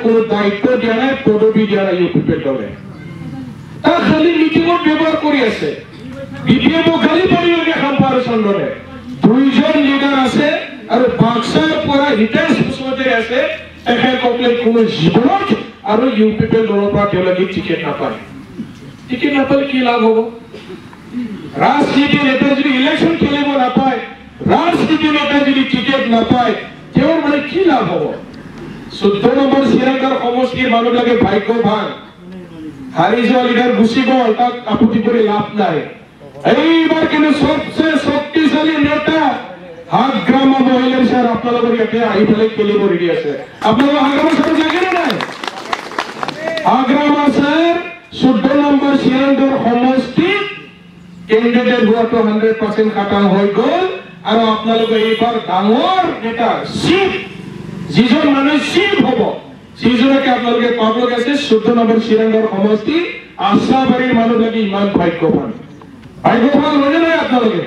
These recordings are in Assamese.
কোনো দায়িত্ব দিয়া নাই পদবী দিয়া নাই ইউপিপিএল দলে তা খালি মিটিংত ব্যবহার কৰি আছে বিপিএফ গালি পাৰি লাগে খাম্পাৰ চন্দনে দুইজন লিডাৰ আছে আৰু বাক্সাৰ পৰা হিতেশ বসুমতাৰী আছে তেখেতসকলে কোনো জীৱনত আৰু ইউপিপিএল দলৰ পৰা তেওঁলোকে টিকেট নাপায় টিকেট নাপালে কি লাভ হ'ব ৰাজনীতি নেতা যদি ইলেকশ্যন খেলিব নাপায় ৰাজনীতি নেতা যদি টিকেট নাপায় তেওঁৰ মানে কি লাভ হ'ব 14 নম্বৰ চিৰাংগাৰ সমষ্টিৰ মানুহবিলাকে ভাগ্যৱান হাৰি যোৱা লিডাৰ গুচি গ'ল তাক আপত্তি কৰি লাভ নাই এইবাৰ কিন্তু সবচেয়ে শক্তিশালী নেতা হাগ্ৰামা মহিলাৰ স্যাৰ আপোনালোকৰ ইয়াতে আহি পেলাই খেলিব ৰেডি আছে আপোনালোক হাগ্ৰামা স্যাৰ লাগে নে নাই হাগ্ৰামা স্যাৰ 14 নম্বৰ চিৰাংগাৰ সমষ্টি কেন্ডিডেট হোৱাটো 100% খাটাং হৈ গ'ল আৰু আপোনালোকে এইবাৰ ডাঙৰ নেতা চিফ যিজন মানুহ চিফ হ'ব যিজনকে আপোনালোকে পাবলক আছে 14 নম্বৰ চিৰাংগাৰ সমষ্টি আশাবাৰীৰ মানুহবিলাকে ইমান ভাগ্যৱান হয়নে নাই আপোনালোকে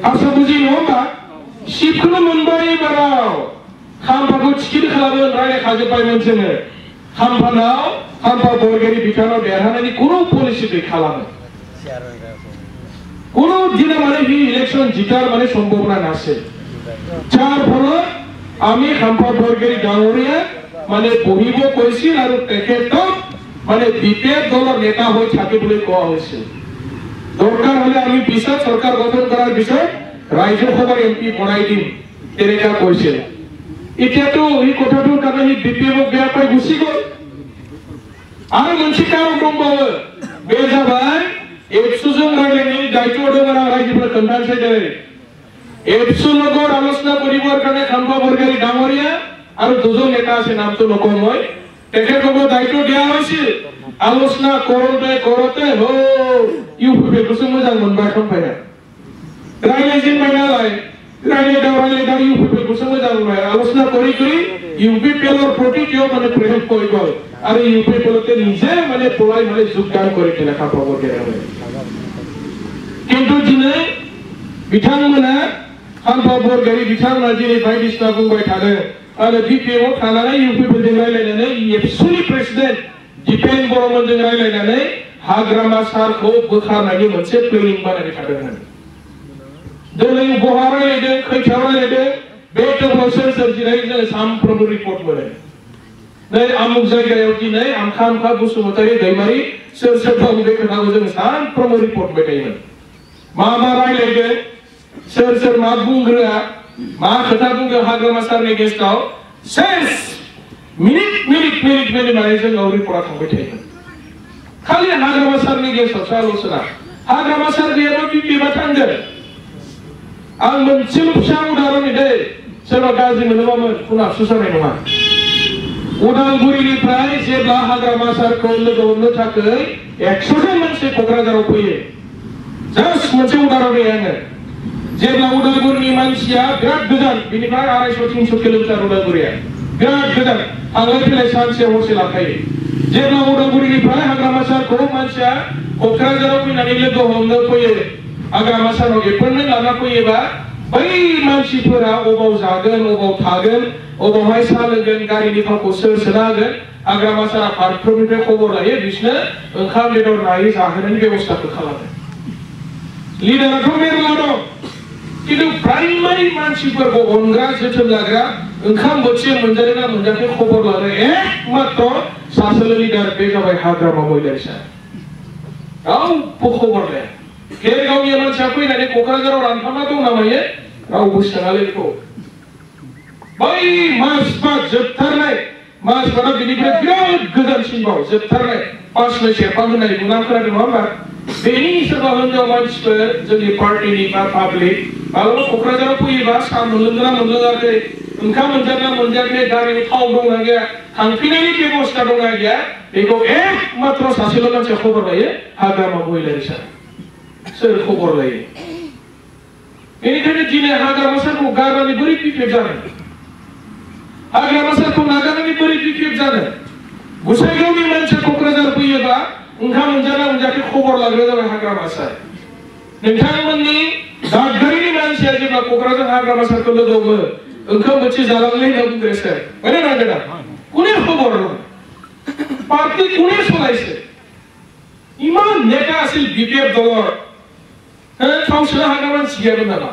আশা বুজি নহবা চিফখনো মুম্বাই বাৰাও খাম্পাখো চিকিট খালাবো ৰাইলে খাজে পাই মনছেনে খাম্পানাও খাম্পা বৰগেৰি বিঠানৰ দেৰহানানি কোনো পলিসিতে খালাবে কোনো দিনে মানে হি ইলেকশন জিতাৰ মানে সম্ভাবনা আছে যাৰ ফলত আমি খাম্পা বৰগেৰি ডাঙৰীয়া মানে বহিব কৈছিল আৰু তেখেতক মানে বিপেদ দলৰ নেতা হৈ থাকিবলৈ কোৱা হৈছিল দৰকাৰ হলে আমি পিছত সৰকাৰ গঠন কৰাৰ পিছত ৰাজ্যসভাৰ এমপি বনাই দিম তেনেকা কৈছিল এতিয়াতো এই কথাটোৰ কাৰণে হি বিপিএফক বেয়া পাই গুচি গ'ল আৰু মঞ্চি কাৰো দংবাও বেজাবাই এপসুজন ৰাইলেনি দায়িত্ব দৰা ৰাজ্যসভাৰ কন্ট্ৰল চাইডে এপসুৰ লগত আলোচনা কৰিবৰ কাৰণে খাম্পা বৰগেৰি ডাঙৰীয়া আৰু দুজন নেতা আছে নামটো নকওঁ মই তেখেতসকলক দায়িত্ব দিয়া হৈছিল আলোচনা কৰোতে হো ইউপিপিএল কৈছে মোজাং মনবাই এখন পাইনা ৰাইলে জিন মাইনালাই ৰাইলে দাও ইউপিপিএল কৈছে মোজাং মনবাই আলোচনা কৰি ইউপিপিএলৰ প্ৰতি কিয় মানে প্ৰেম কৰি গ'ল আৰু ইউপিপিএলতে নিজে মানে পলাই মানে যোগদান কৰি দিলে খাম্পা বৰগেৰি কিন্তু দিনে বিধানমনা খাম্পা বৰগেৰি বিধানমনা দিনে বাयदिसिना बुंबाय थादों आरो बिपिएफआव थानानै इउपिपिएलजों रायलायनानै एबसुलि प्रेसिडेन्ट दिपेन बर'मोनजों रायलायनानै हाग्रामा सारखौ बोखारनायनि मोनसे प्लेनिं बानायबाय थादोंमोन दिनै बहा रायलायदों खैथायाव रायलायदों बे टेबोलाव सोर जिरायो जोङो सानफ्रोमबो रिपर्ट मोनो नै आमुक जायगायाव दिनै आमखा बसुमतारी दैमारि सोर दं बे खोथाखौ जोङो सानफ्रोमबो रिपर्ट होबाय थायोमोन मा रायलायदों सोर मा बुंग्रोआ मा खोथा बुंदों हाग्रामा सारनि गेस्टआव सेस मिनिट माने जोंनाव रिपर्टआ थांबाय थायोमोन खालि हाग्रामा सारनि गेस्टआवसो आल'सना हाग्रामा सार गैयाबा बिपिएफआ थांगोन आं मोनसेल' फिसा उदाहरन होदे सोरबा गाज्रि मोनोबामोन खुनु आफसुस जानाय नङा उदालगुरिनिफ्राय जेब्ला हाग्रामा सारखौ लोगो हमनो थाखाय 100 जन मानसि क'क्राझाराव फैयो जास्ट मोनसे उदाहरन होयो आङो जेब्ला उदालगुरिनि मानसिया बिराद गोजान बिनिफ्राय 250-300 किलोमिटार उदालगुरिया बिराद गोजान थांलाय फैलाय सानसे हरसे लाखायो जेब्ला उदालगुरिनिफ्राय हाग्रामा सारखौ मानसिया क'क्राझाराव फैनानै लोगो हमनो फैयो हाग्रामा सारनाव एपइन्टमेन्ट लाना फैयोबा बै मानसिफोरा अबाव जागोन अबाव थागोन अबावहाय साहा लोंगोन गारिनि थावखौ सोर सोना होगोन हाग्रामा सारा फारफ्रोमनिफ्राय खबर लायो बिसोरनो ओंखाम बेदर नायै जाहोनायनि बेबस्थाखौ खालामो लिडाराथ' मेरला दं किन्तु प्राइमारि मानसिफोरखौ अनग्रा जोथोन लाग्रा ओंखाम बोथिसे मोनजादों ना मोनजायाखै खबर लानो एकमात्र सासेल' लिडार बे जाबाय हाग्रामा महिलारि सार रावबो खबर लाया बे गावनि मानसिया फैनानै क'क्राझाराव रानथाबना दं नामायो रावबो सोङालै बेखौ बै माजबाद जोबथारनाय माजबादा बिनिफ्राय बिराद गोजानसिनबाव जोबथारनाय पासनै सेरफा होननाय बुंनानै खोनादों नङा होमबा बेनि सोरबा हिनजाव मानसिफोर जोंनि पार्टिनि बा पाब्लिक मालाबा क'क्राझाराव फैयोबा साहा मोनलोंगोना मोनलोङाखै ओंखाम मोनजादोंना मोनजायाखै गारिनि थाव दंना गैया थांफिननायनि बेबस्था दंना गैया बेखौ एकमात्र सासेल' मानसिया खबर लायो हाग्रामा महिलारि सार सोर खबर लायो बेनिखायनो दिनै हाग्रामा सारखौ गारनानै बोरै बिपिएफ जानो हाग्रामा सारखौ नागारनानै बोरै बिपिएफ जानो गुसाइगावनि मानसिया क'क्राझार फैयोबा ओंखाम मोनजादोंना मोनजायाखै खबर लाग्रा जाबाय हाग्रामा सार नोंथांमोननि दादगारिनि मानसिया जेब्ला क'क्राझार हाग्रामा सारखौ लोगो हमो ओंखाम बोथिसे जालांलै होनना बुंग्रो सार কোনে খবৰ লয় পাৰ্টি কোনে চলাইছে ইমান নেতা আছিল বিপিএফ দলৰ কাউন্সিলৰ হাগামান সিয়ানো নামা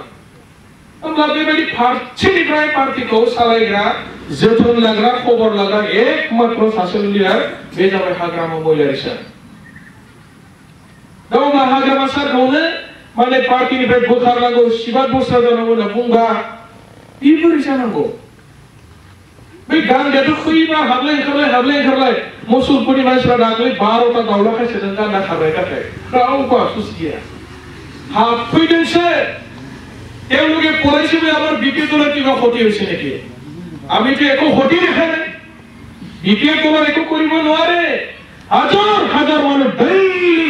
আমরা বেবাদি ফার্স্টনিफ्राय पार्टीखौ सालायग्रा जोथोन लाग्रा खबर लाग्रा एकमात्र सासे लिडार बे जाबाय हाग्रामा महिलारि सार दाउमा हाग्रामा सारखौनो माने पार्टीनिफ्राय बोखारनांगौ सिबाद बस्रा जानांगौ होनना बुंबा बेबोरै जानांगौ बे गान्दायाथ' खैबा हाबलाय ओंखारलाय मुसलपुरनि मानसिफ्रा दाख्लै 12टा दाउला खायसेजों गान्दा खारनाय थाखाय रावबो आफसुस गैया हाबफैदोंसो তেওঁলোকে পলাইছে আমাৰ বিপিএফ দলৰ কিবা ক্ষতি হৈছে নেকি আমিতো একো ক্ষতি দেখা নাই বিপিএফ দলৰ একো কৰিব নোৱাৰে হাজাৰ মানুহ ডেইলি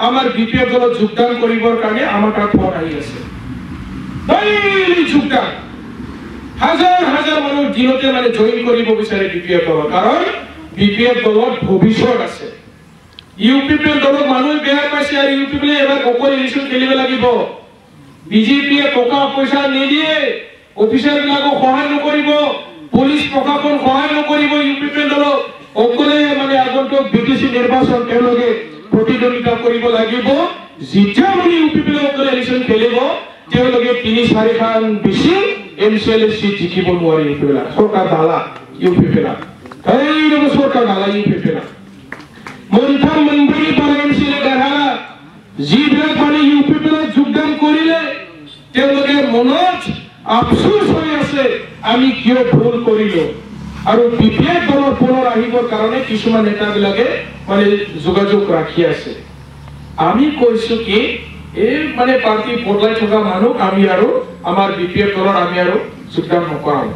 আমাৰ বিপিএফ দলত যোগদান কৰিবৰ কাৰণে আমাৰ তাত ফোন আহি আছে ডেইলি যোগদান হাজাৰ মানুহ দিনতে মানে জইন কৰিব বিচাৰে বিপিএফ দলত কাৰণ বিপিএফ দলত ভৱিষ্যত আছে ইউপিপি দলত মানুহ বেয়া পাইছে আৰু ইউপিপি এবাৰ অকল ইলেকশ্যন খেলিব লাগিব বিজেপিয়ে টকা পয়সা নিদিয়ে অফিচাৰবিলাকক সহায় নকৰিব পুলিশ প্ৰশাসন সহায় নকৰিব ইউপিপি দলক অকলে মানে আগন্তুক বিটিসি নিৰ্বাচন তেওঁলোকে প্ৰতিদ্বন্দ্বিতা কৰিব লাগিব যেতিয়া মানে ইউপিপি অকলে ইলেকশ্যন খেলিব তেওঁলোকে 3-4 খান বেছি এমসিএল সিট জিকিব নোৱাৰে ইউপিপি সৰকাৰ দালা ইউপিপি না এইৰকম সৰকাৰ দালা ইউপিপি না মনথাম মন্দিৰি পৰা এমসিএল দেখালা যিবিলাক মানে ইউপিপি যোগদান কৰিলে তেওঁলোকে মনত আফসোস হৈ আছে আমি কিয় ভুল কৰিলো আৰু বিপিএফ দলৰ পুনৰ আহিবৰ কাৰণে কিছুমান নেতাবিলাকে মানে যোগাযোগ ৰাখি আছে আমি কৈছো কি এই মানে পাৰ্টি বদলাই থকা মানুহ আমি আৰু আমাৰ বিপিএফ দলৰ আমি আৰু যোগদান নকৰাম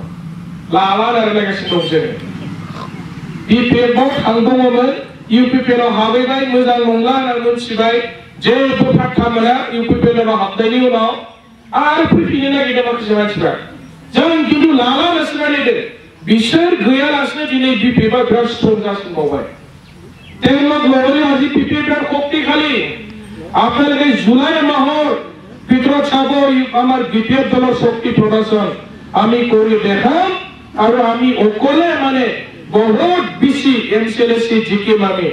লালাৰ এলাকাছে দংছে বিপিএফ থাংদङमोन ইউপিপি ৰ হাবैबाय मोजां नंला होनना मोनथिबाय जेबो फात्ता मोना इउपिपि दलाव हाबनायनि उनाव आरो फैफिननो नागिरदों माखासे मानसिफ्रा जों खिन्थु लालालासिनो नागिरदों बिसोर गैयालासिनो दिनै बिपिएफआ बिराद स्ट्रं जासिनबावबाय তেওঁলোক লগতে আজি বিপিএফৰ শক্তিশালী আপোনালোকে জুলাই মাহৰ ভিতৰত চাব আমাৰ বিপিএফ দলৰ শক্তি প্ৰদৰ্শন আমি কৰি দেখাম আৰু আমি অকলে মানে বহুত বেছি এমসিএল জিকিম আমি